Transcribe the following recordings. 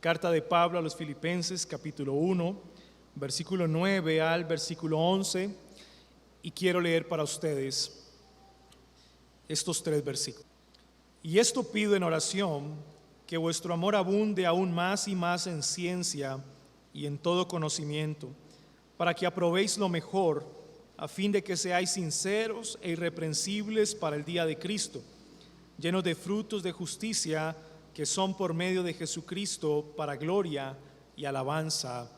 Carta de Pablo a los Filipenses, capítulo 1, versículo 9 al versículo 11, y quiero leer para ustedes estos 3 versículos. Y esto pido en oración, que vuestro amor abunde aún más y más en ciencia y en todo conocimiento, para que aprobéis lo mejor, a fin de que seáis sinceros e irreprensibles para el día de Cristo, llenos de frutos de justicia, que son por medio de Jesucristo para gloria y alabanza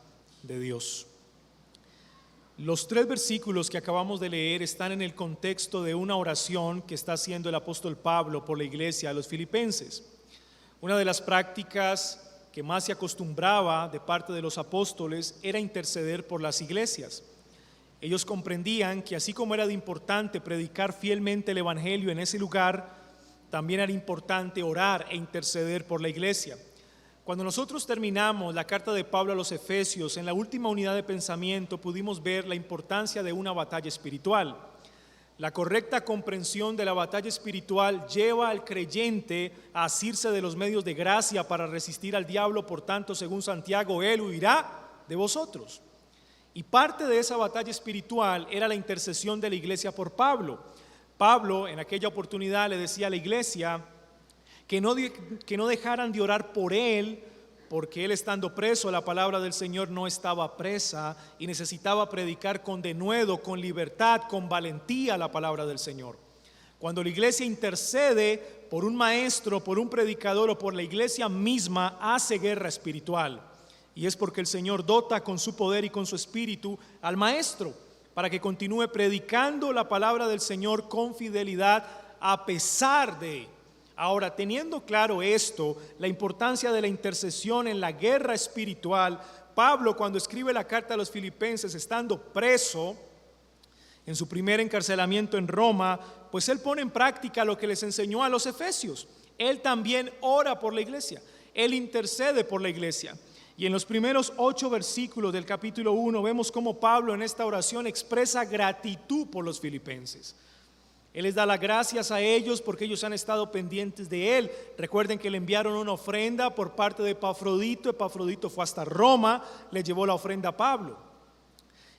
de Dios. Los 3 versículos que acabamos de leer están en el contexto de una oración que está haciendo el apóstol Pablo por la iglesia a los filipenses. Una de las prácticas que más se acostumbraba de parte de los apóstoles era interceder por las iglesias. Ellos comprendían que así como era de importante predicar fielmente el evangelio en ese lugar, también era importante orar e interceder por la iglesia. Cuando nosotros terminamos la carta de Pablo a los Efesios, en la última unidad de pensamiento pudimos ver la importancia de una batalla espiritual. La correcta comprensión de la batalla espiritual lleva al creyente a asirse de los medios de gracia para resistir al diablo, por tanto, según Santiago, él huirá de vosotros. Y parte de esa batalla espiritual era la intercesión de la iglesia por Pablo. Pablo en aquella oportunidad le decía a la iglesia que no dejaran de orar por él, porque él, estando preso, la palabra del Señor no estaba presa y necesitaba predicar con denuedo, con libertad, con valentía la palabra del Señor. Cuando la iglesia intercede por un maestro, por un predicador o por la iglesia misma, hace guerra espiritual. Y es porque el Señor dota con su poder y con su espíritu al maestro, para que continúe predicando la palabra del Señor con fidelidad a pesar de. Ahora, teniendo claro esto, la importancia de la intercesión en la guerra espiritual, Pablo, cuando escribe la carta a los filipenses, estando preso en su primer encarcelamiento en Roma, pues él pone en práctica lo que les enseñó a los efesios. Él también ora por la iglesia, él intercede por la iglesia. Y en los primeros 8 versículos del capítulo 1 vemos cómo Pablo en esta oración expresa gratitud por los filipenses. Él les da las gracias a ellos porque ellos han estado pendientes de él. Recuerden que le enviaron una ofrenda por parte de Epafrodito. Epafrodito fue hasta Roma, le llevó la ofrenda a Pablo.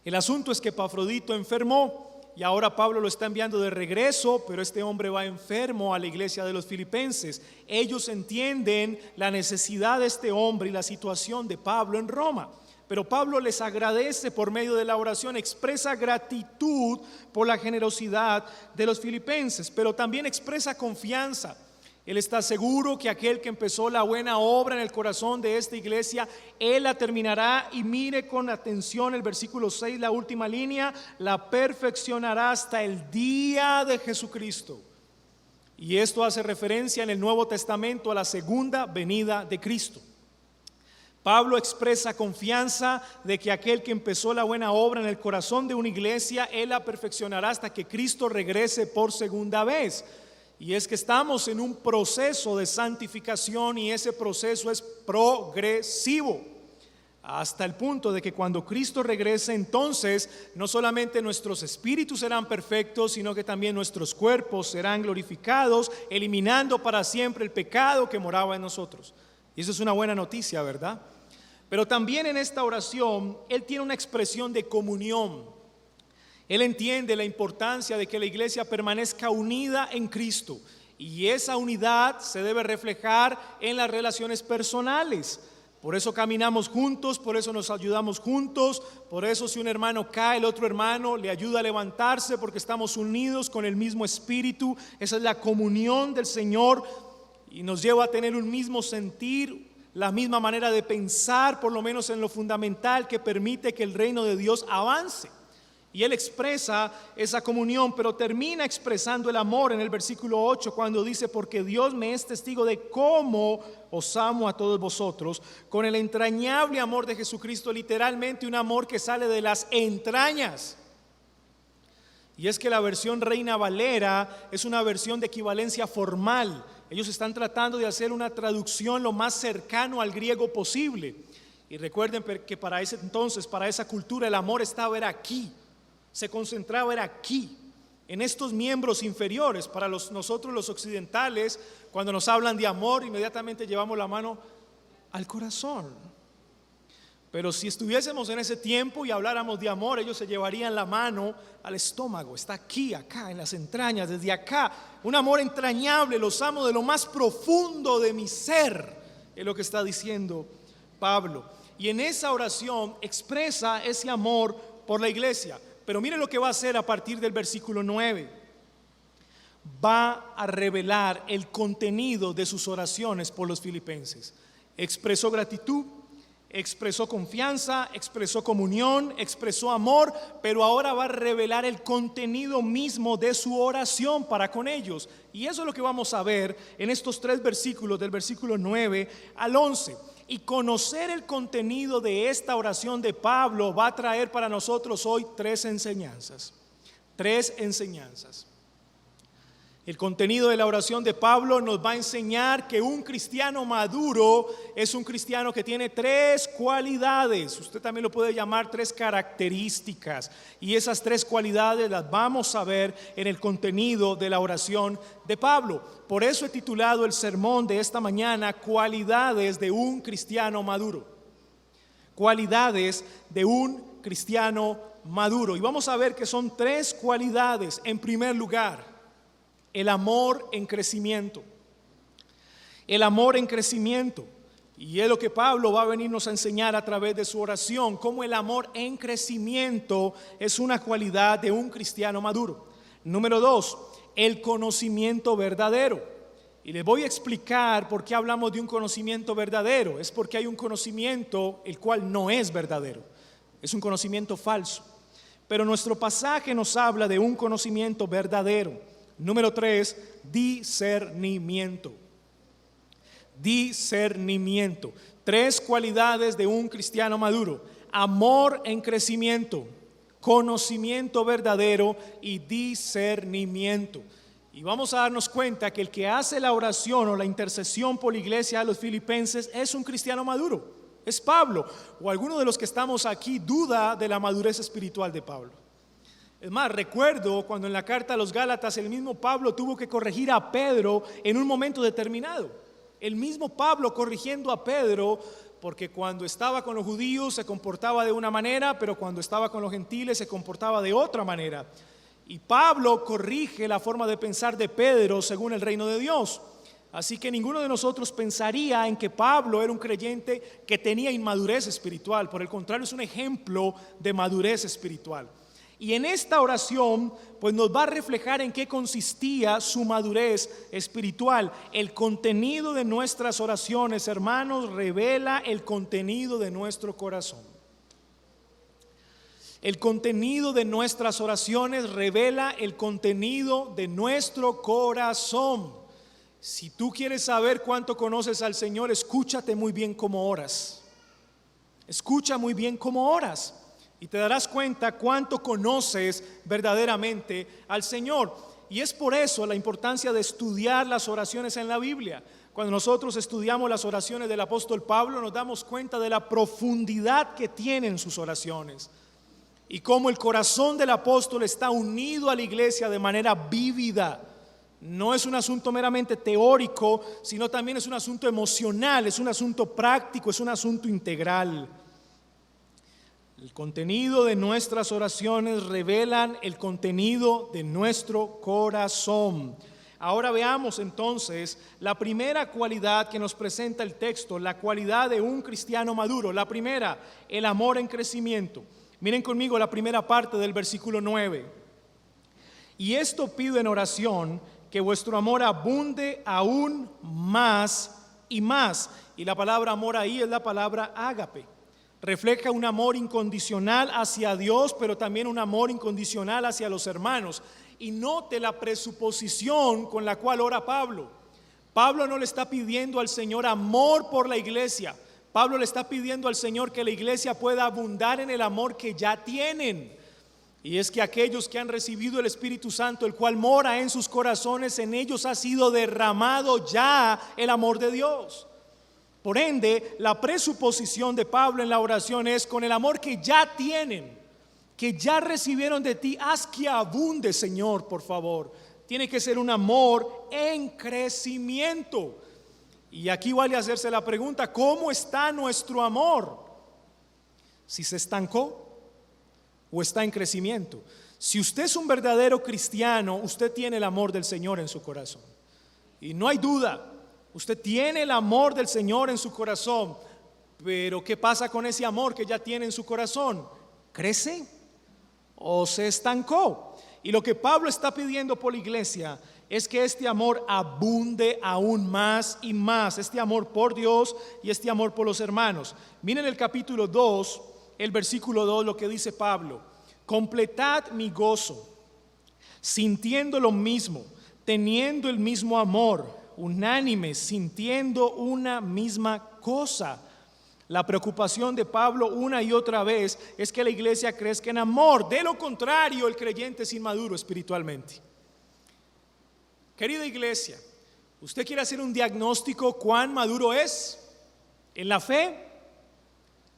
El asunto es que Epafrodito enfermó y ahora Pablo lo está enviando de regreso, pero este hombre va enfermo a la iglesia de los filipenses. Ellos entienden la necesidad de este hombre y la situación de Pablo en Roma. Pero Pablo les agradece por medio de la oración, expresa gratitud por la generosidad de los filipenses, pero también expresa confianza. Él está seguro que aquel que empezó la buena obra en el corazón de esta iglesia, él la terminará. Y mire con atención el versículo 6, la última línea: la perfeccionará hasta el día de Jesucristo. Y esto hace referencia en el Nuevo Testamento a la segunda venida de Cristo. Pablo expresa confianza de que aquel que empezó la buena obra en el corazón de una iglesia, él la perfeccionará hasta que Cristo regrese por segunda vez. Y es que estamos en un proceso de santificación y ese proceso es progresivo, hasta el punto de que cuando Cristo regrese, entonces no solamente nuestros espíritus serán perfectos, sino que también nuestros cuerpos serán glorificados, eliminando para siempre el pecado que moraba en nosotros. Y eso es una buena noticia, ¿verdad? Pero también en esta oración él tiene una expresión de comunión. Él entiende la importancia de que la iglesia permanezca unida en Cristo, y esa unidad se debe reflejar en las relaciones personales. Por eso caminamos juntos, por eso nos ayudamos juntos, por eso si un hermano cae, el otro hermano le ayuda a levantarse, porque estamos unidos con el mismo espíritu. Esa es la comunión del Señor y nos lleva a tener un mismo sentir, la misma manera de pensar, por lo menos en lo fundamental que permite que el reino de Dios avance. Y él expresa esa comunión, pero termina expresando el amor en el versículo 8 cuando dice: porque Dios me es testigo de cómo os amo a todos vosotros con el entrañable amor de Jesucristo. Literalmente un amor que sale de las entrañas. Y es que la versión Reina Valera es una versión de equivalencia formal. Ellos están tratando de hacer una traducción lo más cercano al griego posible. Y recuerden que para ese entonces, para esa cultura, el amor era aquí. Se concentraba aquí, en estos miembros inferiores. Para nosotros los occidentales, cuando nos hablan de amor, inmediatamente llevamos la mano al corazón. Pero si estuviésemos en ese tiempo y habláramos de amor, ellos se llevarían la mano al estómago. Está aquí, acá, en las entrañas, desde acá. Un amor entrañable, los amo de lo más profundo de mi ser, es lo que está diciendo Pablo. Y en esa oración expresa ese amor por la iglesia. Pero mire lo que va a hacer a partir del versículo 9. Va a revelar el contenido de sus oraciones por los filipenses. Expresó gratitud, expresó confianza, expresó comunión, expresó amor, pero ahora va a revelar el contenido mismo de su oración para con ellos. Y eso es lo que vamos a ver en estos 3 versículos, del versículo 9 al 11. Y conocer el contenido de esta oración de Pablo va a traer para nosotros hoy 3 enseñanzas. 3 enseñanzas. El contenido de la oración de Pablo nos va a enseñar que un cristiano maduro es un cristiano que tiene 3 cualidades. Usted también lo puede llamar 3 características. Y esas 3 cualidades las vamos a ver en el contenido de la oración de Pablo. Por eso he titulado el sermón de esta mañana, Cualidades de un cristiano maduro. Cualidades de un cristiano maduro. Y vamos a ver que son 3 cualidades. En primer lugar, el amor en crecimiento. El amor en crecimiento. Y es lo que Pablo va a venirnos a enseñar a través de su oración, cómo el amor en crecimiento es una cualidad de un cristiano maduro. Número 2, el conocimiento verdadero. Y les voy a explicar por qué hablamos de un conocimiento verdadero. Es porque hay un conocimiento el cual no es verdadero. Es un conocimiento falso. Pero nuestro pasaje nos habla de un conocimiento verdadero. Número 3, discernimiento. Discernimiento. 3 cualidades de un cristiano maduro: amor en crecimiento, conocimiento verdadero y discernimiento. Y vamos a darnos cuenta que el que hace la oración o la intercesión por la iglesia de los filipenses es un cristiano maduro. Es Pablo, o alguno de los que estamos aquí duda de la madurez espiritual de Pablo. Es más, recuerdo cuando en la carta a los Gálatas el mismo Pablo tuvo que corregir a Pedro en un momento determinado. El mismo Pablo corrigiendo a Pedro, porque cuando estaba con los judíos se comportaba de una manera, pero cuando estaba con los gentiles se comportaba de otra manera. Y Pablo corrige la forma de pensar de Pedro según el reino de Dios. Así que ninguno de nosotros pensaría en que Pablo era un creyente que tenía inmadurez espiritual. Por el contrario, es un ejemplo de madurez espiritual. Y en esta oración pues nos va a reflejar en qué consistía su madurez espiritual. El contenido de nuestras oraciones, hermanos, revela el contenido de nuestro corazón. El contenido de nuestras oraciones revela el contenido de nuestro corazón. Si tú quieres saber cuánto conoces al Señor, escúchate muy bien cómo oras. Escucha muy bien cómo oras. Y te darás cuenta cuánto conoces verdaderamente al Señor. Y es por eso la importancia de estudiar las oraciones en la Biblia. Cuando nosotros estudiamos las oraciones del apóstol Pablo, nos damos cuenta de la profundidad que tienen sus oraciones. Y cómo el corazón del apóstol está unido a la iglesia de manera vívida. No es un asunto meramente teórico, sino también es un asunto emocional, es un asunto práctico, es un asunto integral. El contenido de nuestras oraciones revelan el contenido de nuestro corazón. Ahora veamos entonces la primera cualidad que nos presenta el texto, la cualidad de un cristiano maduro. La primera, el amor en crecimiento. Miren conmigo la primera parte del versículo 9. Y esto pido en oración, que vuestro amor abunde aún más y más. Y la palabra amor ahí es la palabra ágape. Refleja un amor incondicional hacia Dios, pero también un amor incondicional hacia los hermanos. Y note la presuposición con la cual ora Pablo. Pablo no le está pidiendo al Señor amor por la iglesia. Pablo le está pidiendo al Señor que la iglesia pueda abundar en el amor que ya tienen. Y es que aquellos que han recibido el Espíritu Santo, el cual mora en sus corazones, en ellos ha sido derramado ya el amor de Dios. Por ende, la presuposición de Pablo en la oración es: con el amor que ya tienen, que ya recibieron de ti, haz que abunde, Señor, por favor. Tiene que ser un amor en crecimiento. Y aquí vale hacerse la pregunta, ¿cómo está nuestro amor? ¿Si se estancó o está en crecimiento? Si usted es un verdadero cristiano, usted tiene el amor del Señor en su corazón. Y no hay duda, usted tiene el amor del Señor en su corazón. Pero ¿qué pasa con ese amor que ya tiene en su corazón? ¿Crece o se estancó? Y lo que Pablo está pidiendo por la iglesia es que este amor abunde aún más y más. Este amor por Dios y este amor por los hermanos. Miren el capítulo 2, el versículo 2, lo que dice Pablo. Completad mi gozo, sintiendo lo mismo, teniendo el mismo amor, unánimes, sintiendo una misma cosa. La preocupación de Pablo una y otra vez es que la iglesia crezca en amor. De lo contrario, el creyente es inmaduro espiritualmente. Querida iglesia, ¿usted quiere hacer un diagnóstico cuán maduro es en la fe?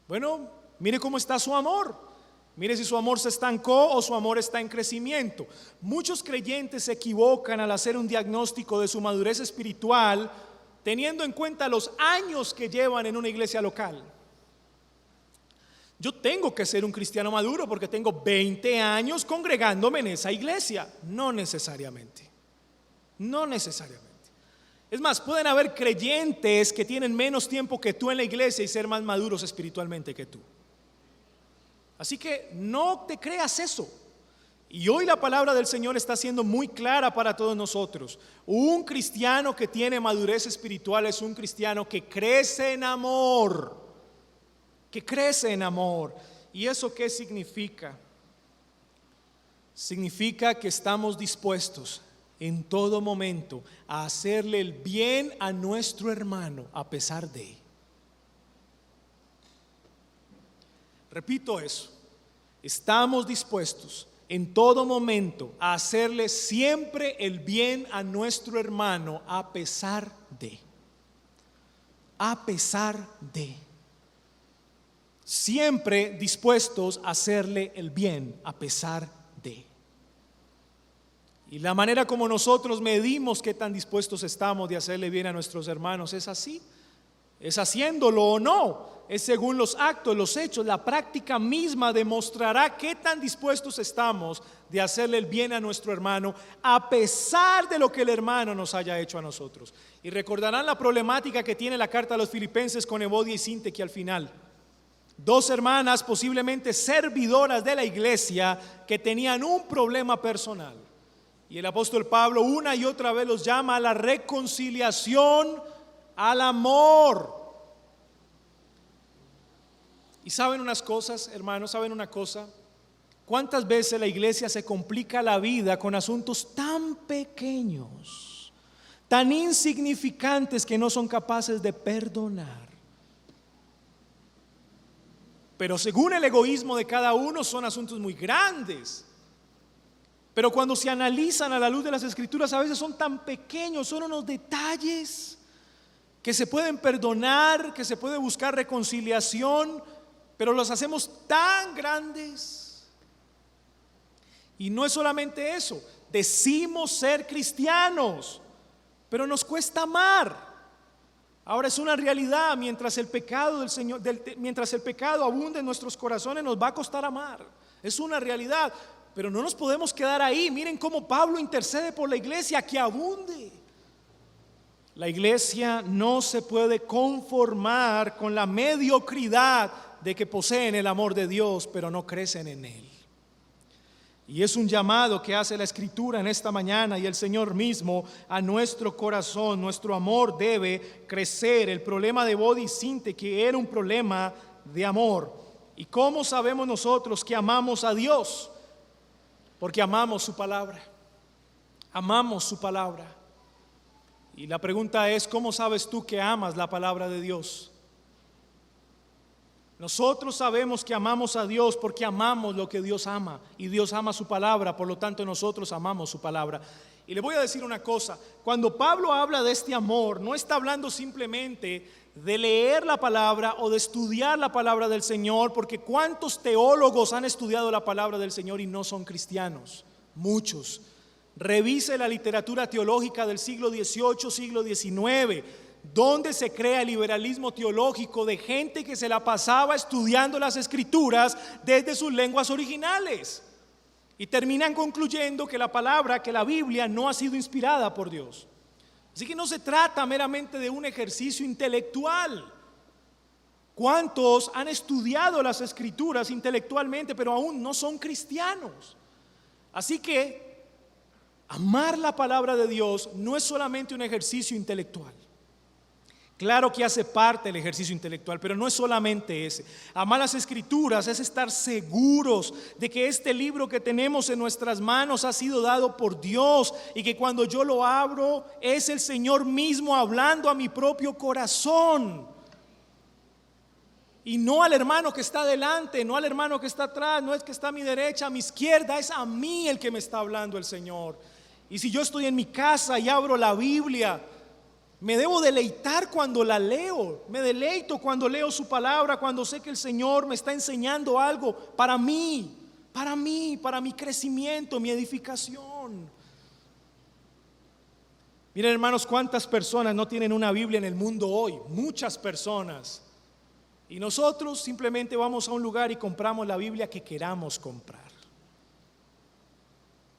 Bueno, mire cómo está su amor. Mire si su amor se estancó o su amor está en crecimiento. Muchos creyentes se equivocan al hacer un diagnóstico de su madurez espiritual teniendo en cuenta los años que llevan en una iglesia local. Yo tengo que ser un cristiano maduro porque tengo 20 años congregándome en esa iglesia. No necesariamente. No necesariamente. Es más, pueden haber creyentes que tienen menos tiempo que tú en la iglesia y ser más maduros espiritualmente que tú. Así que no te creas eso. Y hoy la palabra del Señor está siendo muy clara para todos nosotros. Un cristiano que tiene madurez espiritual es un cristiano que crece en amor. Que crece en amor. ¿Y eso qué significa? Significa que estamos dispuestos en todo momento a hacerle el bien a nuestro hermano a pesar de. Repito eso, estamos dispuestos en todo momento a hacerle siempre el bien a nuestro hermano a pesar de. A pesar de. Siempre dispuestos a hacerle el bien a pesar de. Y la manera como nosotros medimos qué tan dispuestos estamos de hacerle bien a nuestros hermanos es así. Es haciéndolo o no. Es según los actos, los hechos. La práctica misma demostrará qué tan dispuestos estamos de hacerle el bien a nuestro hermano a pesar de lo que el hermano nos haya hecho a nosotros. Y recordarán la problemática que tiene la carta a los Filipenses con Evodia y Síntique al final. Dos hermanas posiblemente servidoras de la iglesia que tenían un problema personal. Y el apóstol Pablo una y otra vez los llama a la reconciliación, al amor. Y saben unas cosas, hermanos, saben una cosa. ¿Cuántas veces la iglesia se complica la vida con asuntos tan pequeños, tan insignificantes que no son capaces de perdonar? Pero según el egoísmo de cada uno son asuntos muy grandes. Pero cuando se analizan a la luz de las Escrituras, a veces son tan pequeños, son unos detalles que se pueden perdonar, que se puede buscar reconciliación, pero los hacemos tan grandes. Y no es solamente eso, decimos ser cristianos, pero nos cuesta amar. Ahora es una realidad, mientras el pecado del Señor, mientras el pecado abunde en nuestros corazones, nos va a costar amar. Es una realidad. Pero no nos podemos quedar ahí. Miren cómo Pablo intercede por la iglesia, que abunde. La iglesia no se puede conformar con la mediocridad de que poseen el amor de Dios, pero no crecen en él. Y es un llamado que hace la Escritura en esta mañana y el Señor mismo a nuestro corazón. Nuestro amor debe crecer. El problema de Evodia y Síntique que era un problema de amor. ¿Y cómo sabemos nosotros que amamos a Dios? Porque amamos su palabra. Amamos su palabra. Y la pregunta es, ¿cómo sabes tú que amas la palabra de Dios? Nosotros sabemos que amamos a Dios porque amamos lo que Dios ama. Y Dios ama su palabra, por lo tanto nosotros amamos su palabra. Y le voy a decir una cosa, cuando Pablo habla de este amor, no está hablando simplemente de leer la palabra o de estudiar la palabra del Señor, porque ¿cuántos teólogos han estudiado la palabra del Señor y no son cristianos? Muchos. Revise la literatura teológica del siglo XVIII, siglo XIX. ¿Dónde se crea el liberalismo teológico de gente que se la pasaba estudiando las escrituras desde sus lenguas originales? Y terminan concluyendo que la Biblia no ha sido inspirada por Dios. Así que no se trata meramente de un ejercicio intelectual. ¿Cuántos han estudiado las escrituras intelectualmente, pero aún no son cristianos? Así que amar la palabra de Dios no es solamente un ejercicio intelectual. Claro que hace parte del ejercicio intelectual, pero no es solamente ese. Amar las escrituras es estar seguros de que este libro que tenemos en nuestras manos ha sido dado por Dios y que cuando yo lo abro es el Señor mismo hablando a mi propio corazón. Y no al hermano que está delante, no al hermano que está atrás, no es que está a mi derecha, a mi izquierda, es a mí el que me está hablando el Señor. Y si yo estoy en mi casa y abro la Biblia, me debo deleitar cuando la leo, me deleito cuando leo su palabra, cuando sé que el Señor me está enseñando algo para mí, para mi crecimiento, mi edificación. Miren, hermanos, cuántas personas no tienen una Biblia en el mundo hoy, muchas personas. Y nosotros simplemente vamos a un lugar y compramos la Biblia que queramos comprar.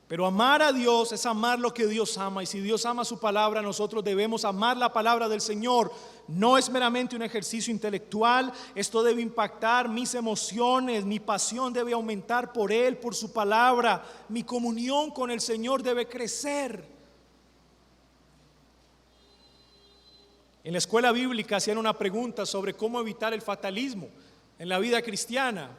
Pero amar a Dios es amar lo que Dios ama. Y si Dios ama su palabra, nosotros debemos amar la palabra del Señor. No es meramente un ejercicio intelectual. Esto debe impactar mis emociones. Mi pasión debe aumentar por Él, por su palabra. Mi comunión con el Señor debe crecer. En la escuela bíblica hacían una pregunta sobre cómo evitar el fatalismo en la vida cristiana.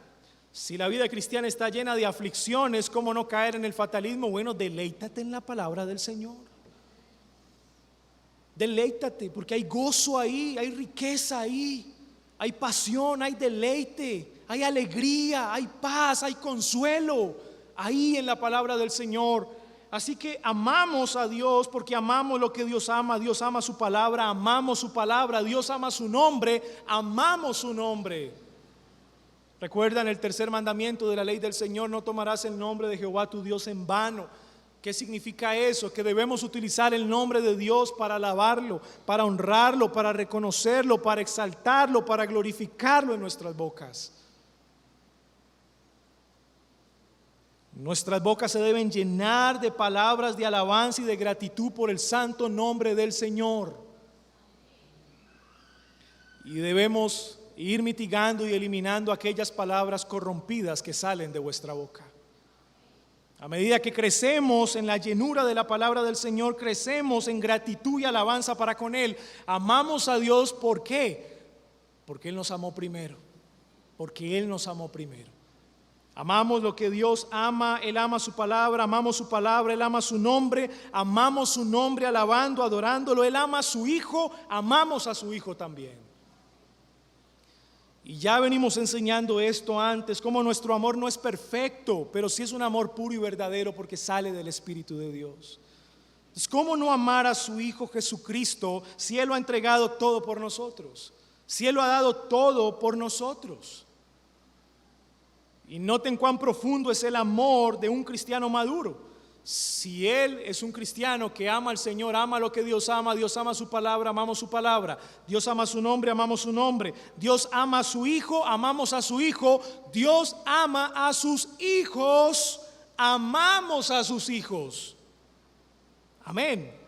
Si la vida cristiana está llena de aflicciones, ¿cómo no caer en el fatalismo? Bueno, deleítate en la palabra del Señor. Deleítate, porque hay gozo ahí, hay riqueza ahí, hay pasión, hay deleite, hay alegría, hay paz, hay consuelo ahí en la palabra del Señor. Así que amamos a Dios porque amamos lo que Dios ama su palabra, amamos su palabra, Dios ama su nombre, amamos su nombre. Recuerdan el tercer mandamiento de la ley del Señor: no tomarás el nombre de Jehová tu Dios en vano. ¿Qué significa eso? Que debemos utilizar el nombre de Dios para alabarlo, para honrarlo, para reconocerlo, para exaltarlo, para glorificarlo en nuestras bocas. Nuestras bocas se deben llenar de palabras de alabanza y de gratitud por el santo nombre del Señor. Y debemos ir mitigando y eliminando aquellas palabras corrompidas que salen de vuestra boca. A medida que crecemos en la llenura de la palabra del Señor, crecemos en gratitud y alabanza para con Él. Amamos a Dios, ¿por qué? Porque Él nos amó primero. Porque Él nos amó primero. Amamos lo que Dios ama, Él ama su palabra, amamos su palabra, Él ama su nombre, amamos su nombre alabando, adorándolo, Él ama a su Hijo, amamos a su Hijo también. Y ya venimos enseñando esto antes, como nuestro amor no es perfecto, pero sí es un amor puro y verdadero porque sale del Espíritu de Dios. Entonces, ¿cómo no amar a su Hijo Jesucristo si Él lo ha entregado todo por nosotros? Si Él lo ha dado todo por nosotros. Y noten cuán profundo es el amor de un cristiano maduro. Si él es un cristiano que ama al Señor, ama lo que Dios ama su palabra, amamos su palabra. Dios ama su nombre, amamos su nombre. Dios ama a su Hijo, amamos a su Hijo. Dios ama a sus hijos, amamos a sus hijos. Amén.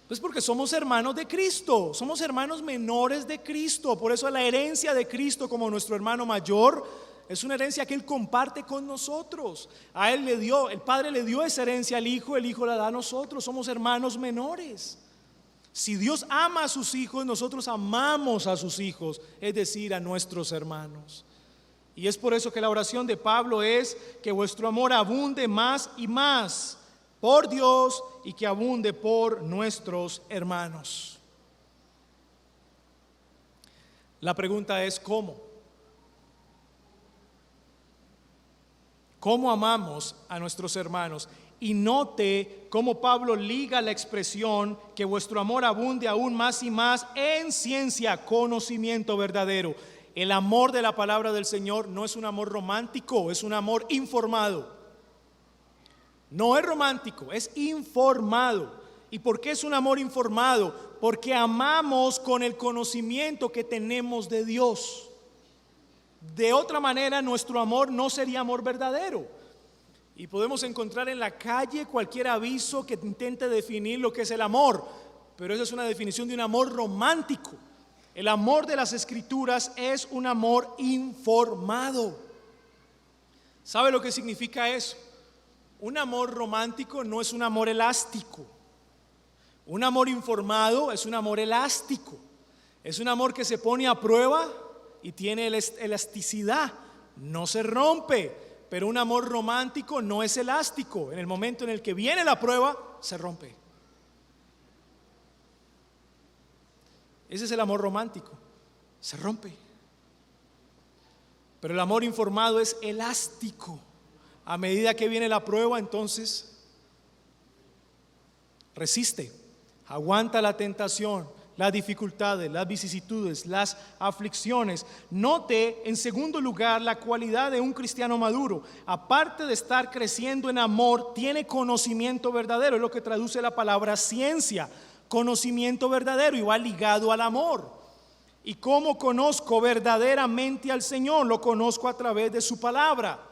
Pues porque somos hermanos de Cristo, somos hermanos menores de Cristo. Por eso la herencia de Cristo como nuestro hermano mayor es una herencia que Él comparte con nosotros. A Él le dio, el Padre le dio esa herencia al Hijo, el Hijo la da a nosotros, somos hermanos menores. Si Dios ama a sus hijos, nosotros amamos a sus hijos, es decir, a nuestros hermanos. Y es por eso que la oración de Pablo es que vuestro amor abunde más y más por Dios y que abunde por nuestros hermanos. La pregunta es ¿cómo? ¿Cómo amamos a nuestros hermanos? Y note cómo Pablo liga la expresión que vuestro amor abunde aún más y más en ciencia, conocimiento verdadero. El amor de la palabra del Señor no es un amor romántico, es un amor informado. No es romántico, es informado. ¿Y por qué es un amor informado? Porque amamos con el conocimiento que tenemos de Dios. De otra manera, nuestro amor no sería amor verdadero. Y podemos encontrar en la calle cualquier aviso que intente definir lo que es el amor, pero esa es una definición de un amor romántico. El amor de las Escrituras es un amor informado. ¿Sabe lo que significa eso? Un amor romántico no es un amor elástico. Un amor informado es un amor elástico. Es un amor que se pone a prueba y tiene elasticidad. No se rompe. Pero un amor romántico no es elástico. En el momento en el que viene la prueba, se rompe. Ese es el amor romántico. Se rompe. Pero el amor informado es elástico. A medida que viene la prueba, entonces resiste, aguanta la tentación, las dificultades, las vicisitudes, las aflicciones. Note en segundo lugar la cualidad de un cristiano maduro. Aparte de estar creciendo en amor, tiene conocimiento verdadero. Es lo que traduce la palabra ciencia. Conocimiento verdadero, y va ligado al amor. ¿Y cómo conozco verdaderamente al Señor? Lo conozco a través de su palabra.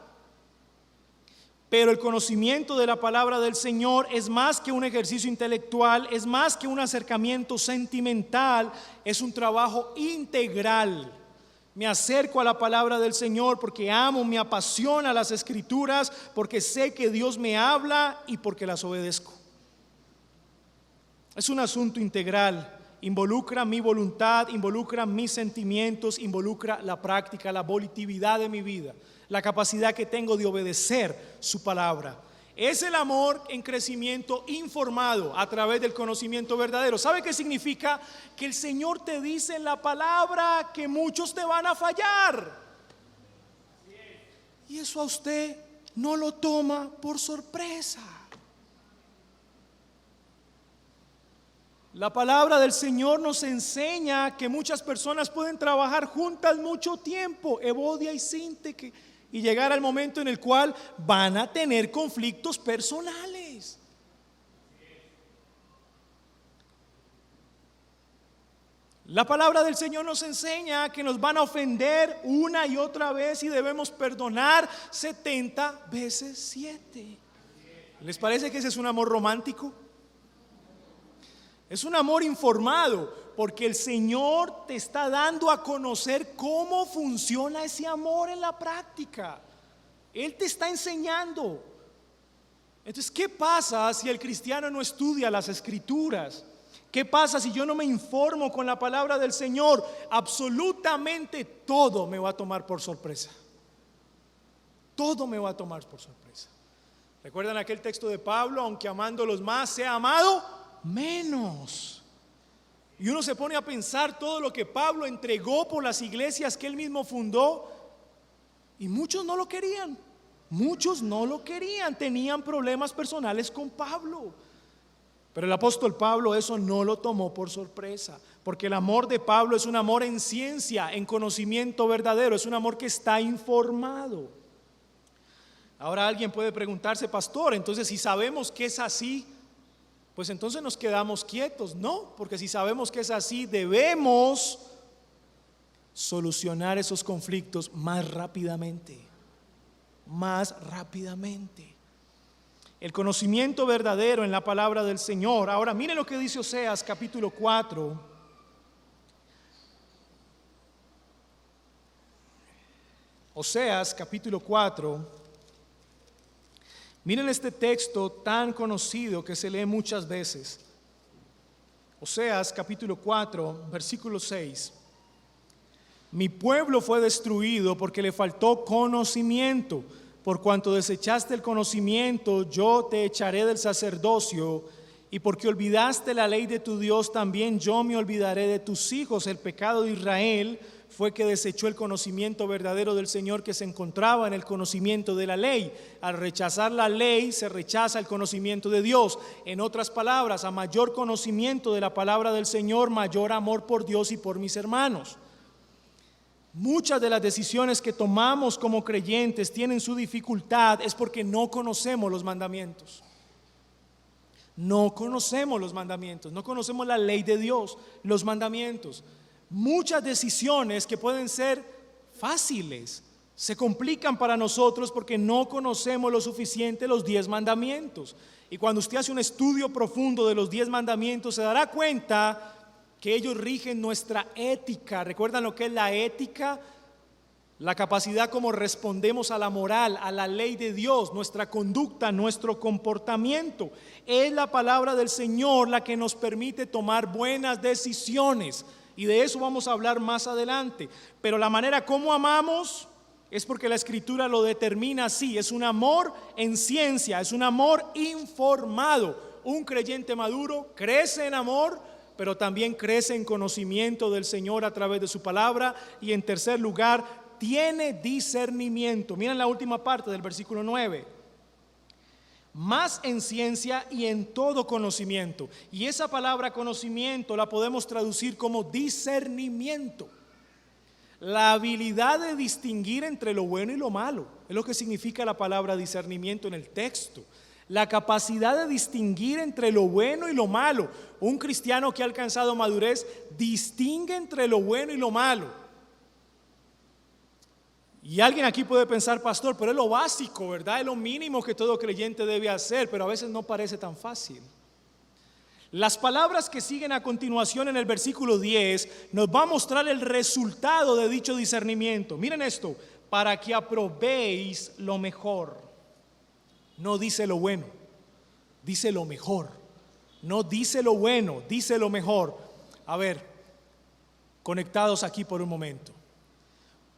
Pero el conocimiento de la palabra del Señor es más que un ejercicio intelectual, es más que un acercamiento sentimental, es un trabajo integral. Me acerco a la palabra del Señor porque amo, me apasiona las Escrituras, porque sé que Dios me habla y porque las obedezco. Es un asunto integral. Involucra mi voluntad, involucra mis sentimientos, involucra la práctica, la volitividad de mi vida, la capacidad que tengo de obedecer su palabra. Es el amor en crecimiento informado a través del conocimiento verdadero. ¿Sabe qué significa? Que el Señor te dice en la palabra que muchos te van a fallar. Y eso a usted no lo toma por sorpresa. La palabra del Señor nos enseña que muchas personas pueden trabajar juntas mucho tiempo, Evodia y Sínteque, y llegar al momento en el cual van a tener conflictos personales. La palabra del Señor nos enseña que nos van a ofender una y otra vez y debemos perdonar 70 veces 7. ¿Les parece que ese es un amor romántico? Es un amor informado, porque el Señor te está dando a conocer cómo funciona ese amor en la práctica. Él te está enseñando. Entonces, ¿qué pasa si el cristiano no estudia las Escrituras? ¿Qué pasa si yo no me informo con la palabra del Señor? Absolutamente todo me va a tomar por sorpresa. Todo me va a tomar por sorpresa. ¿Recuerdan aquel texto de Pablo? Aunque amándolos más, sea amado menos. Y uno se pone a pensar todo lo que Pablo entregó por las iglesias que él mismo fundó, y muchos no lo querían. Muchos no lo querían, tenían problemas personales con Pablo. Pero el apóstol Pablo eso no lo tomó por sorpresa, porque el amor de Pablo es un amor en ciencia, en conocimiento verdadero, es un amor que está informado. Ahora alguien puede preguntarse, pastor, entonces si sabemos que es así, pues entonces nos quedamos quietos. No, porque si sabemos que es así, debemos solucionar esos conflictos más rápidamente. Más rápidamente. El conocimiento verdadero en la palabra del Señor. Ahora miren lo que dice Oseas capítulo 4. Oseas capítulo 4. Miren este texto tan conocido que se lee muchas veces. Oseas capítulo 4, versículo 6. Mi pueblo fue destruido porque le faltó conocimiento. Por cuanto desechaste el conocimiento, yo te echaré del sacerdocio. Y porque olvidaste la ley de tu Dios, también yo me olvidaré de tus hijos. El pecado de Israel fue que desechó el conocimiento verdadero del Señor que se encontraba en el conocimiento de la ley. Al rechazar la ley se rechaza el conocimiento de Dios. En otras palabras, a mayor conocimiento de la palabra del Señor, mayor amor por Dios y por mis hermanos. Muchas de las decisiones que tomamos como creyentes tienen su dificultad es porque no conocemos los mandamientos. No conocemos los mandamientos, no conocemos la ley de Dios, los mandamientos. Muchas decisiones que pueden ser fáciles se complican para nosotros porque no conocemos lo suficiente los 10 mandamientos. Y cuando usted hace un estudio profundo de los 10 mandamientos, se dará cuenta que ellos rigen nuestra ética. ¿Recuerdan lo que es la ética? La capacidad como respondemos a la moral, a la ley de Dios, nuestra conducta, nuestro comportamiento. Es la palabra del Señor la que nos permite tomar buenas decisiones. Y de eso vamos a hablar más adelante. Pero la manera como amamos es porque la Escritura lo determina así. Es un amor en ciencia, es un amor informado. Un creyente maduro crece en amor, pero también crece en conocimiento del Señor a través de su palabra. Y en tercer lugar, tiene discernimiento. Miren la última parte del versículo 9. Más en ciencia y en todo conocimiento. Y esa palabra conocimiento la podemos traducir como discernimiento. La habilidad de distinguir entre lo bueno y lo malo. Es lo que significa la palabra discernimiento en el texto. La capacidad de distinguir entre lo bueno y lo malo. Un cristiano que ha alcanzado madurez distingue entre lo bueno y lo malo. Y alguien aquí puede pensar, pastor, pero es lo básico, ¿verdad? Es lo mínimo que todo creyente debe hacer, pero a veces no parece tan fácil. Las palabras que siguen a continuación en el versículo 10 nos va a mostrar el resultado de dicho discernimiento. Miren esto, para que aprobéis lo mejor. No dice lo bueno, dice lo mejor. No dice lo bueno, dice lo mejor. A ver, conectados aquí por un momento.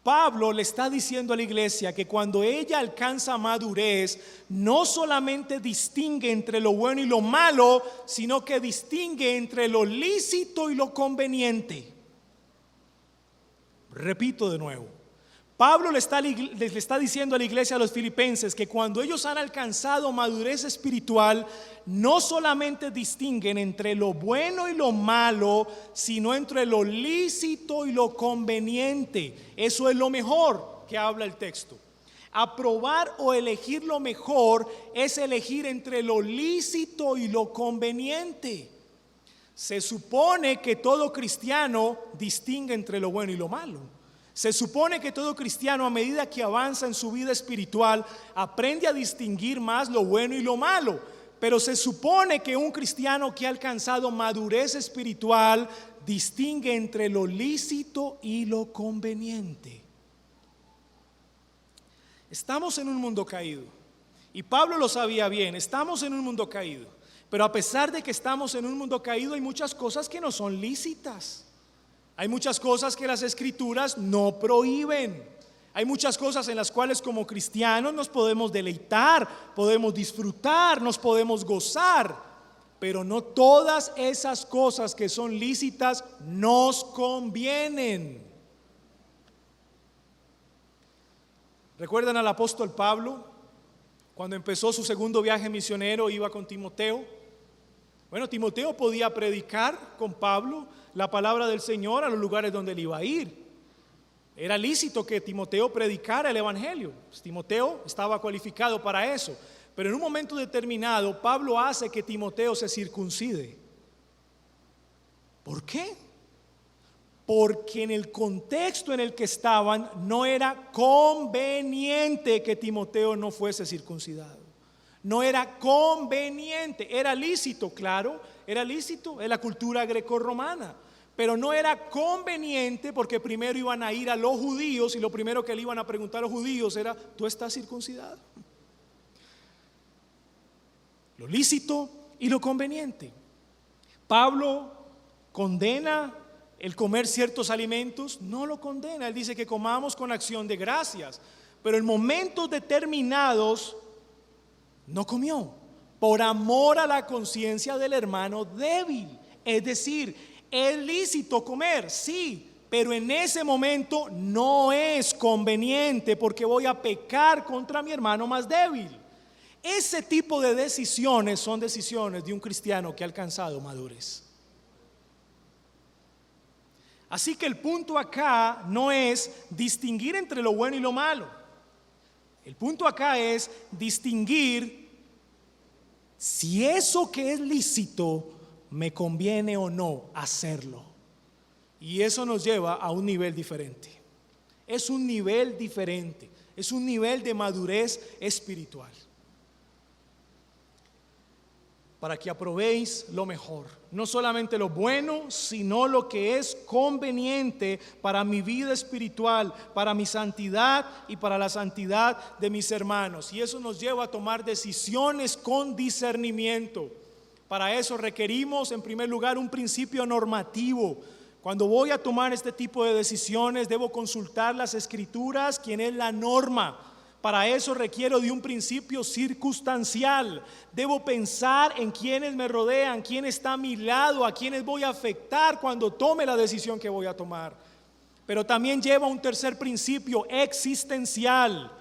Pablo le está diciendo a la iglesia que cuando ella alcanza madurez, no solamente distingue entre lo bueno y lo malo, sino que distingue entre lo lícito y lo conveniente. Repito de nuevo. Pablo le está diciendo a la iglesia, a los filipenses, que cuando ellos han alcanzado madurez espiritual, no solamente distinguen entre lo bueno y lo malo, sino entre lo lícito y lo conveniente. Eso es lo mejor que habla el texto. Aprobar o elegir lo mejor es elegir entre lo lícito y lo conveniente. Se supone que todo cristiano distingue entre lo bueno y lo malo. Se supone que todo cristiano, a medida que avanza en su vida espiritual, aprende a distinguir más lo bueno y lo malo. Pero se supone que un cristiano que ha alcanzado madurez espiritual distingue entre lo lícito y lo conveniente. Estamos en un mundo caído, y Pablo lo sabía bien. Estamos en un mundo caído, pero a pesar de que estamos en un mundo caído, hay muchas cosas que no son lícitas. Hay muchas cosas que las Escrituras no prohíben. Hay muchas cosas en las cuales como cristianos nos podemos deleitar, podemos disfrutar, nos podemos gozar, pero no todas esas cosas que son lícitas nos convienen. ¿Recuerdan al apóstol Pablo? Cuando empezó su segundo viaje misionero, iba con Timoteo. Bueno, Timoteo podía predicar con Pablo la palabra del Señor a los lugares donde él iba a ir. Era lícito que Timoteo predicara el evangelio. Pues Timoteo estaba cualificado para eso. Pero en un momento determinado, Pablo hace que Timoteo se circuncide. ¿Por qué? Porque en el contexto en el que estaban no era conveniente que Timoteo no fuese circuncidado. No era conveniente, era lícito, claro, era lícito, es la cultura grecorromana, pero no era conveniente porque primero iban a ir a los judíos y lo primero que le iban a preguntar a los judíos era: ¿tú estás circuncidado? Lo lícito y lo conveniente. Pablo condena el comer ciertos alimentos, no lo condena, él dice que comamos con acción de gracias, pero en momentos determinados no comió, por amor a la conciencia del hermano débil. Es decir, es lícito comer, sí, pero en ese momento no es conveniente porque voy a pecar contra mi hermano más débil. Ese tipo de decisiones son decisiones de un cristiano que ha alcanzado madurez. Así que el punto acá no es distinguir entre lo bueno y lo malo. El punto acá es distinguir si eso que es lícito me conviene o no hacerlo. Y eso nos lleva a un nivel diferente. Es un nivel diferente, es un nivel de madurez espiritual. Para que aprobéis lo mejor, no solamente lo bueno, sino lo que es conveniente para mi vida espiritual, para mi santidad y para la santidad de mis hermanos. Y eso nos lleva a tomar decisiones con discernimiento. Para eso requerimos, en primer lugar, un principio normativo. Cuando voy a tomar este tipo de decisiones, debo consultar las Escrituras, quien es la norma. Para eso requiero de un principio circunstancial. Debo pensar en quienes me rodean, quién está a mi lado, a quienes voy a afectar cuando tome la decisión que voy a tomar. Pero también lleva un tercer principio existencial.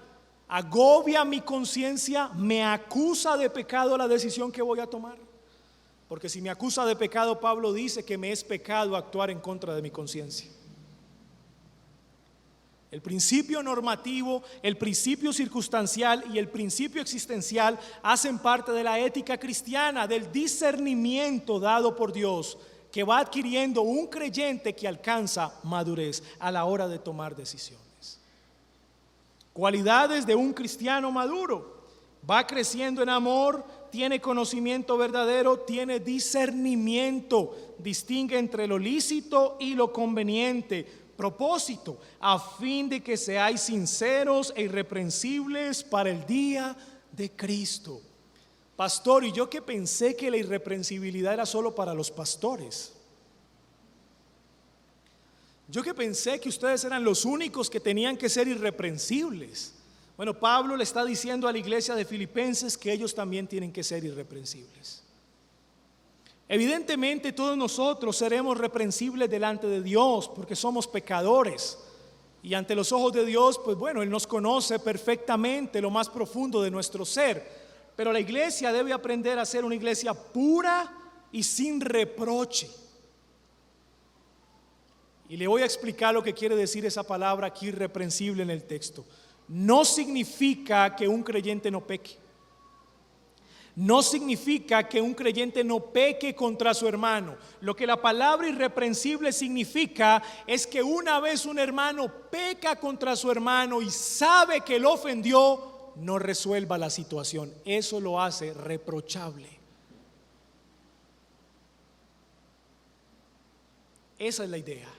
Agobia mi conciencia, me acusa de pecado la decisión que voy a tomar. Porque si me acusa de pecado, Pablo dice que me es pecado actuar en contra de mi conciencia. El principio normativo, el principio circunstancial y el principio existencial hacen parte de la ética cristiana, del discernimiento dado por Dios, que va adquiriendo un creyente que alcanza madurez a la hora de tomar decisiones. Cualidades de un cristiano maduro: va creciendo en amor, tiene conocimiento verdadero, tiene discernimiento, distingue entre lo lícito y lo conveniente. Propósito: a fin de que seáis sinceros e irreprensibles para el día de Cristo. Pastor, y yo que pensé que la irreprensibilidad era solo para los pastores. Yo que pensé que ustedes eran los únicos que tenían que ser irreprensibles. Bueno, Pablo le está diciendo a la iglesia de Filipenses que ellos también tienen que ser irreprensibles. Evidentemente todos nosotros seremos reprensibles delante de Dios porque somos pecadores. Y ante los ojos de Dios, pues bueno, Él nos conoce perfectamente lo más profundo de nuestro ser. Pero la iglesia debe aprender a ser una iglesia pura y sin reproche. Y le voy a explicar lo que quiere decir esa palabra aquí, irreprensible, en el texto. No significa que un creyente no peque. No significa que un creyente no peque contra su hermano. Lo que la palabra irreprensible significa es que una vez un hermano peca contra su hermano y sabe que lo ofendió, no resuelva la situación. Eso lo hace reprochable. Esa es la idea.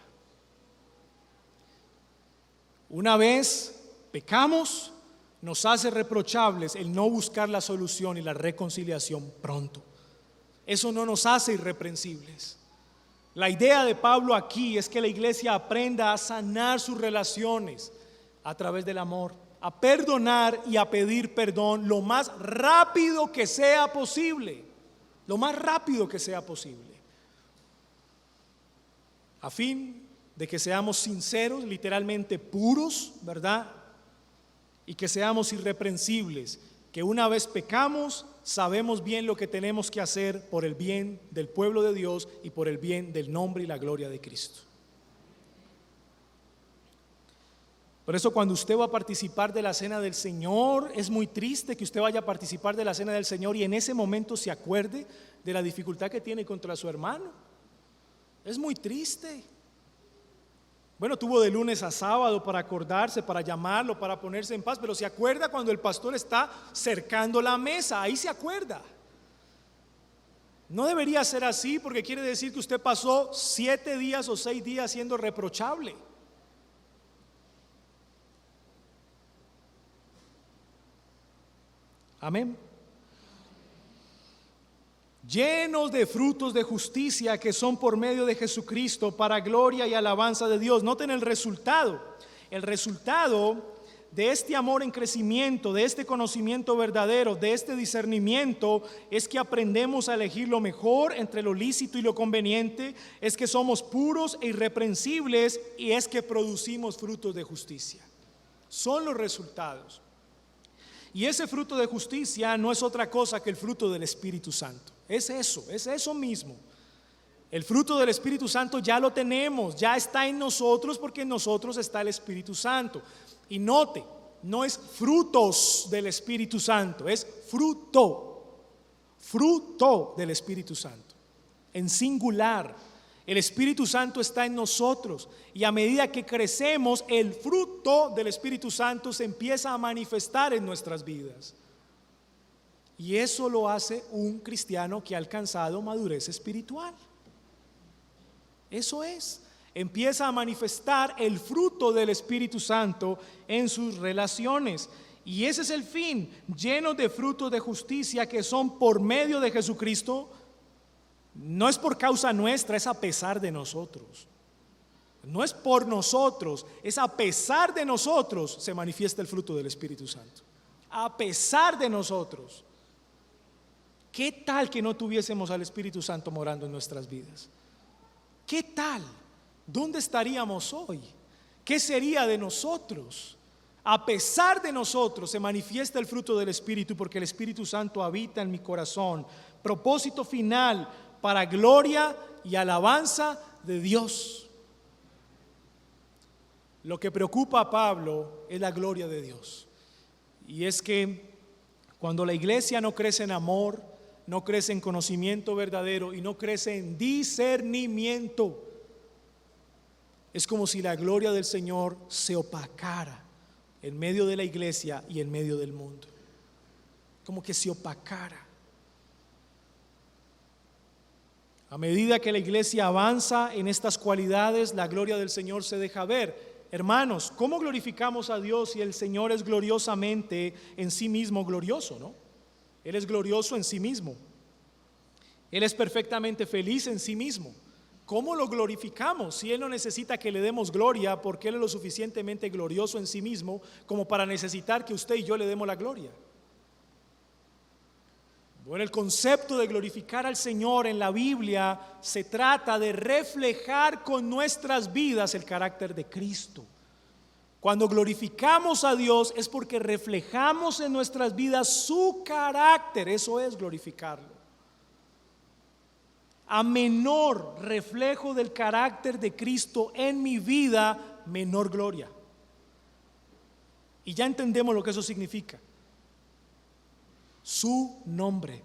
Una vez pecamos, nos hace reprochables el no buscar la solución y la reconciliación pronto. Eso no nos hace irreprensibles. La idea de Pablo aquí es que la iglesia aprenda a sanar sus relaciones a través del amor, a perdonar y a pedir perdón lo más rápido que sea posible. Lo más rápido que sea posible. A fin de que seamos sinceros, literalmente puros, ¿verdad? Y que seamos irreprensibles, que una vez pecamos, sabemos bien lo que tenemos que hacer por el bien del pueblo de Dios y por el bien del nombre y la gloria de Cristo. Por eso cuando usted va a participar de la cena del Señor, es muy triste que usted vaya a participar de la cena del Señor y en ese momento se acuerde de la dificultad que tiene contra su hermano. Es muy triste. Bueno, tuvo de lunes a sábado para acordarse, para llamarlo, para ponerse en paz, pero se acuerda cuando el pastor está cercando la mesa, ahí se acuerda. No debería ser así porque quiere decir que usted pasó 7 días o 6 días siendo reprochable. Amén. Llenos de frutos de justicia que son por medio de Jesucristo para gloria y alabanza de Dios. Noten el resultado. El resultado de este amor en crecimiento, de este conocimiento verdadero, de este discernimiento, es que aprendemos a elegir lo mejor entre lo lícito y lo conveniente, es que somos puros e irreprensibles y es que producimos frutos de justicia. Son los resultados. Y ese fruto de justicia no es otra cosa que el fruto del Espíritu Santo. Es eso mismo. El fruto del Espíritu Santo ya lo tenemos, ya está en nosotros porque en nosotros está el Espíritu Santo. Y note, no es frutos del Espíritu Santo, es fruto. fruto del Espíritu Santo, en singular. El Espíritu Santo está en nosotros y a medida que crecemos, el fruto del Espíritu Santo se empieza a manifestar en nuestras vidas. Y eso lo hace un cristiano que ha alcanzado madurez espiritual. Eso es. Empieza a manifestar el fruto del Espíritu Santo en sus relaciones. Y ese es el fin, llenos de frutos de justicia que son por medio de Jesucristo. No es por causa nuestra, es a pesar de nosotros. No es por nosotros, es a pesar de nosotros se manifiesta el fruto del Espíritu Santo. A pesar de nosotros. ¿Qué tal que no tuviésemos al Espíritu Santo morando en nuestras vidas? ¿Qué tal? ¿Dónde estaríamos hoy? ¿Qué sería de nosotros? A pesar de nosotros se manifiesta el fruto del Espíritu porque el Espíritu Santo habita en mi corazón. Propósito final para gloria y alabanza de Dios. Lo que preocupa a Pablo es la gloria de Dios. Y es que cuando la iglesia no crece en amor, no crece en conocimiento verdadero y no crece en discernimiento, es como si la gloria del Señor se opacara en medio de la iglesia y en medio del mundo. Como que se opacara. A medida que la iglesia avanza en estas cualidades, la gloria del Señor se deja ver. Hermanos, ¿cómo glorificamos a Dios si el Señor es gloriosamente en sí mismo glorioso, ¿no? Él es glorioso en sí mismo. Él es perfectamente feliz en sí mismo. ¿Cómo lo glorificamos si Él no necesita que le demos gloria porque Él es lo suficientemente glorioso en sí mismo como para necesitar que usted y yo le demos la gloria? Bueno, el concepto de glorificar al Señor en la Biblia se trata de reflejar con nuestras vidas el carácter de Cristo. Cuando glorificamos a Dios es porque reflejamos en nuestras vidas su carácter, eso es glorificarlo. A menor reflejo del carácter de Cristo en mi vida, menor gloria. Y ya entendemos lo que eso significa. Su nombre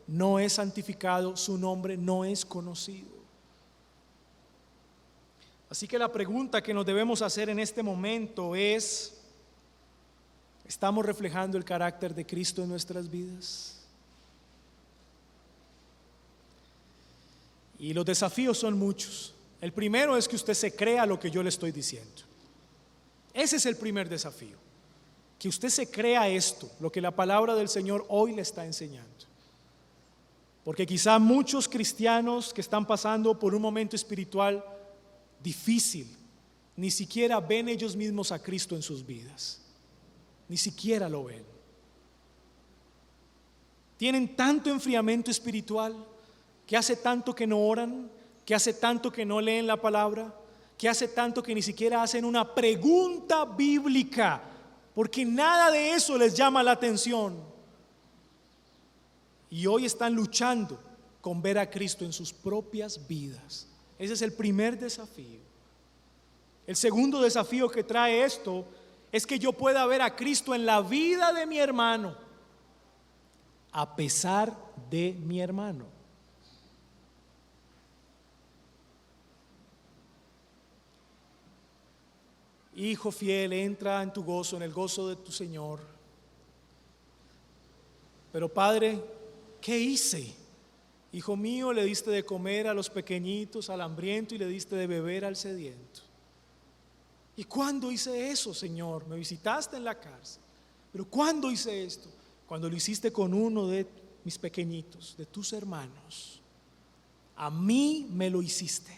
no es santificado, su nombre no es conocido. Así que la pregunta que nos debemos hacer en este momento es: ¿estamos reflejando el carácter de Cristo en nuestras vidas? Y los desafíos son muchos. El primero es que usted se crea lo que yo le estoy diciendo. Ese es el primer desafío. Que usted se crea esto, lo que la palabra del Señor hoy le está enseñando. Porque quizá muchos cristianos que están pasando por un momento espiritual difícil, ni siquiera ven ellos mismos a Cristo en sus vidas. Ni siquiera lo ven. Tienen tanto enfriamiento espiritual, que hace tanto que no oran, que hace tanto que no leen la palabra, que hace tanto que ni siquiera hacen una pregunta bíblica, porque nada de eso les llama la atención. Y hoy están luchando con ver a Cristo en sus propias vidas. Ese es el primer desafío. El segundo desafío que trae esto es que yo pueda ver a Cristo en la vida de mi hermano, a pesar de mi hermano. Hijo fiel, entra en tu gozo, en el gozo de tu Señor. Pero Padre, ¿qué hice? Hijo mío, le diste de comer a los pequeñitos, al hambriento, y le diste de beber al sediento. ¿Y cuándo hice eso, Señor? Me visitaste en la cárcel. Pero ¿cuándo hice esto? Cuando lo hiciste con uno de mis pequeñitos, de tus hermanos. A mí me lo hiciste.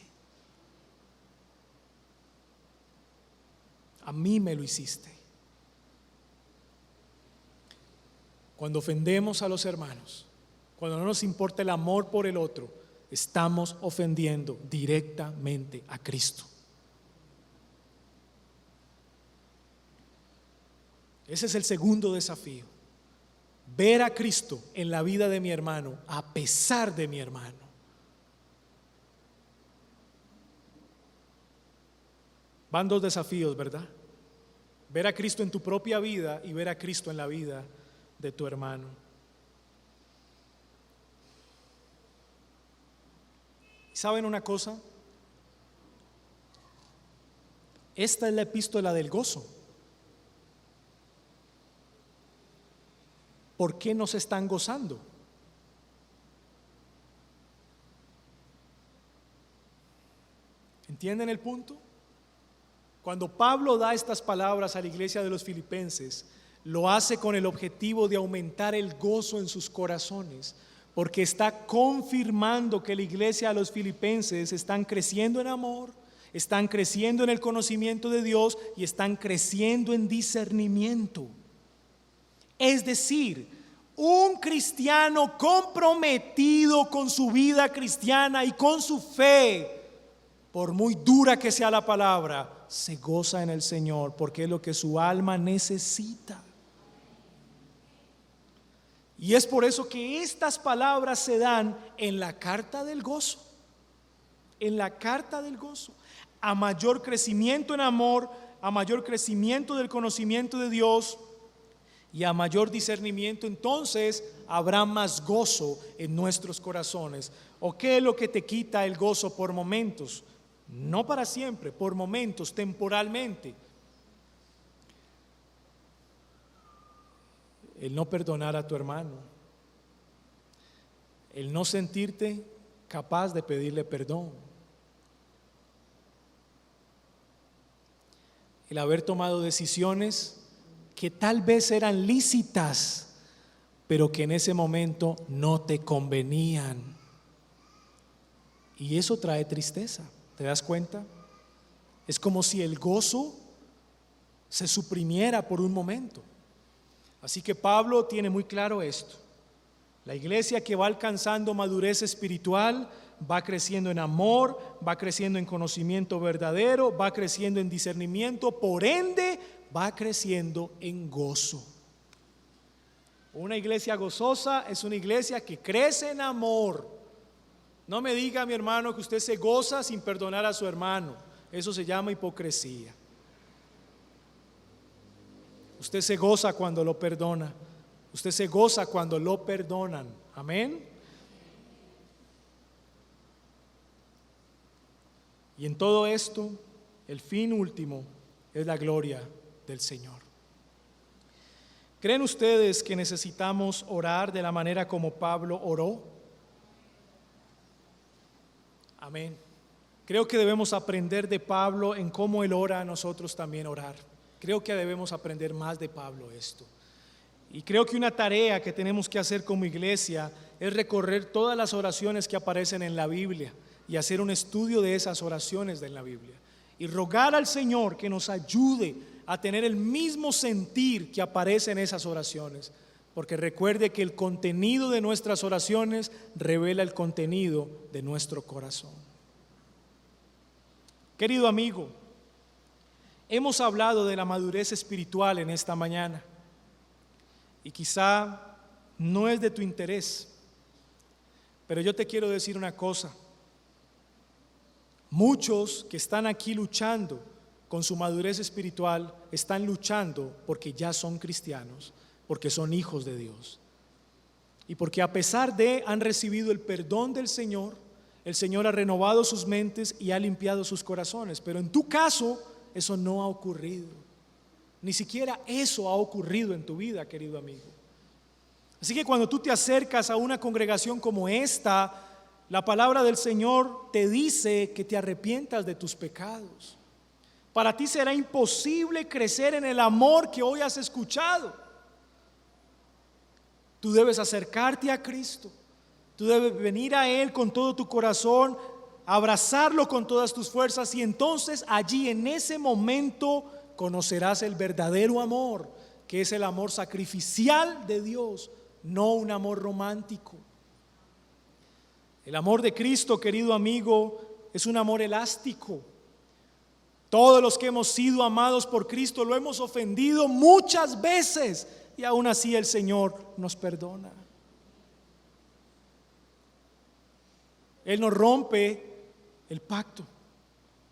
A mí me lo hiciste. Cuando ofendemos a los hermanos, cuando no nos importa el amor por el otro, estamos ofendiendo directamente a Cristo. Ese es el segundo desafío. Ver a Cristo en la vida de mi hermano, a pesar de mi hermano. Van dos desafíos, ¿verdad? Ver a Cristo en tu propia vida y ver a Cristo en la vida de tu hermano. ¿Saben una cosa? Esta es la epístola del gozo. ¿Por qué no se están gozando? ¿Entienden el punto? Cuando Pablo da estas palabras a la iglesia de los filipenses, lo hace con el objetivo de aumentar el gozo en sus corazones, porque está confirmando que la iglesia de los filipenses están creciendo en amor, están creciendo en el conocimiento de Dios y están creciendo en discernimiento. Es decir, un cristiano comprometido con su vida cristiana y con su fe, por muy dura que sea la palabra, se goza en el Señor, porque es lo que su alma necesita. Y es por eso que estas palabras se dan en la carta del gozo. En la carta del gozo. A mayor crecimiento en amor, a mayor crecimiento del conocimiento de Dios y a mayor discernimiento, entonces habrá más gozo en nuestros corazones. ¿O qué es lo que te quita el gozo por momentos? No para siempre, por momentos, temporalmente. El no perdonar a tu hermano, el no sentirte capaz de pedirle perdón, el haber tomado decisiones que tal vez eran lícitas, pero que en ese momento no te convenían. Y eso trae tristeza, ¿te das cuenta? Es como si el gozo se suprimiera por un momento. Así que Pablo tiene muy claro esto. La iglesia que va alcanzando madurez espiritual va creciendo en amor, va creciendo en conocimiento verdadero, va creciendo en discernimiento, por ende va creciendo en gozo. Una iglesia gozosa es una iglesia que crece en amor. No me diga, mi hermano, que usted se goza sin perdonar a su hermano. Eso se llama hipocresía. Usted se goza cuando lo perdona. Usted se goza cuando lo perdonan. Amén. Y en todo esto, el fin último es la gloria del Señor. ¿Creen ustedes que necesitamos orar de la manera como Pablo oró? Amén. Creo que debemos aprender de Pablo en cómo él ora, nosotros también orar. Creo que debemos aprender más de Pablo esto. Y creo que una tarea que tenemos que hacer como iglesia es recorrer todas las oraciones que aparecen en la Biblia y hacer un estudio de esas oraciones de la Biblia. Y rogar al Señor que nos ayude a tener el mismo sentir que aparece en esas oraciones. Porque recuerde que el contenido de nuestras oraciones revela el contenido de nuestro corazón. Querido amigo, hemos hablado de la madurez espiritual en esta mañana y quizá no es de tu interés, pero yo te quiero decir una cosa. Muchos que están aquí luchando con su madurez espiritual están luchando porque ya son cristianos, porque son hijos de Dios y porque a pesar de han recibido el perdón del Señor, el Señor ha renovado sus mentes y ha limpiado sus corazones. Pero en tu caso eso no ha ocurrido. Ni siquiera eso ha ocurrido en tu vida, querido amigo. Así que cuando tú te acercas a una congregación como esta, la palabra del Señor te dice que te arrepientas de tus pecados. Para ti será imposible crecer en el amor que hoy has escuchado. Tú debes acercarte a Cristo. Tú debes venir a Él con todo tu corazón, abrazarlo con todas tus fuerzas y entonces allí en ese momento conocerás el verdadero amor, que es el amor sacrificial de Dios, no un amor romántico. El amor de Cristo, querido amigo, es un amor elástico. Todos los que hemos sido amados por Cristo lo hemos ofendido muchas veces y aún así el Señor nos perdona. Él no rompe el pacto.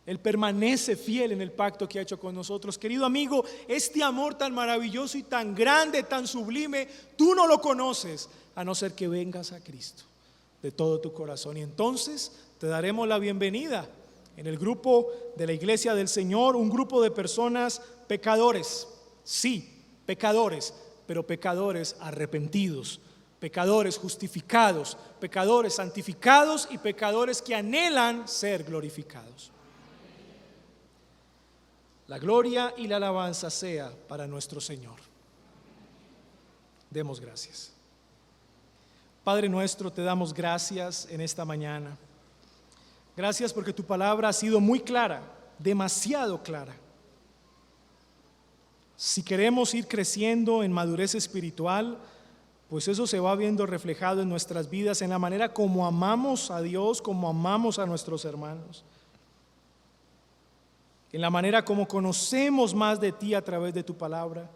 Él permanece fiel en el pacto que ha hecho con nosotros. Querido amigo, este amor tan maravilloso y tan grande, tan sublime, tú no lo conoces a no ser que vengas a Cristo. de todo tu corazón. Y entonces te daremos la bienvenida en el grupo de la Iglesia del Señor, un grupo de personas pecadores, sí, pecadores, pero pecadores arrepentidos, pecadores justificados, pecadores santificados y pecadores que anhelan ser glorificados. La gloria y la alabanza sea para nuestro Señor. Demos gracias. Padre nuestro, te damos gracias en esta mañana. Gracias porque tu palabra ha sido muy clara, demasiado clara. Si queremos ir creciendo en madurez espiritual, pues eso se va viendo reflejado en nuestras vidas, en la manera como amamos a Dios, como amamos a nuestros hermanos, en la manera como conocemos más de ti a través de tu palabra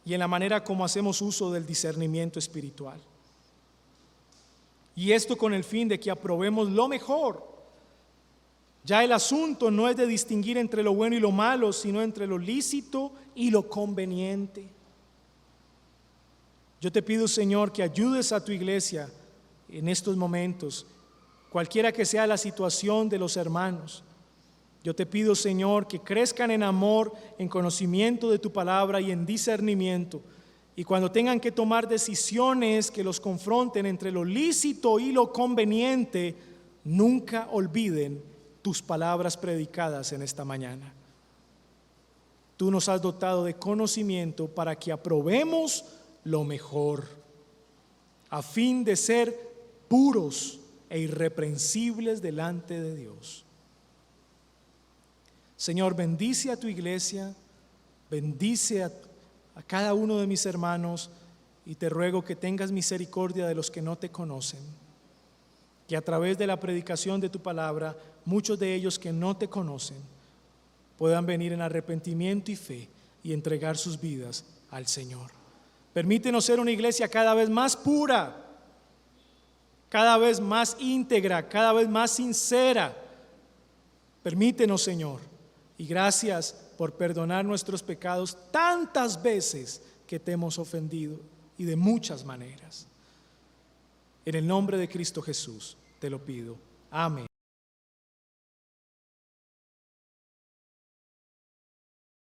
y en la manera como hacemos uso del discernimiento espiritual. Y esto con el fin de que aprobemos lo mejor. Ya el asunto no es de distinguir entre lo bueno y lo malo, sino entre lo lícito y lo conveniente. Yo te pido, Señor, que ayudes a tu iglesia en estos momentos, cualquiera que sea la situación de los hermanos. Yo te pido, Señor, que crezcan en amor, en conocimiento de tu palabra y en discernimiento. Y cuando tengan que tomar decisiones que los confronten entre lo lícito y lo conveniente, nunca olviden tus palabras predicadas en esta mañana. Tú nos has dotado de conocimiento para que aprobemos lo mejor, a fin de ser puros e irreprensibles delante de Dios. Señor, bendice a tu iglesia, bendice a cada uno de mis hermanos y te ruego que tengas misericordia de los que no te conocen, que a través de la predicación de tu palabra, muchos de ellos que no te conocen puedan venir en arrepentimiento y fe y entregar sus vidas al Señor. Permítenos ser una iglesia cada vez más pura, cada vez más íntegra, cada vez más sincera. Permítenos, Señor, y gracias por perdonar nuestros pecados tantas veces que te hemos ofendido y de muchas maneras. En el nombre de Cristo Jesús te lo pido. Amén.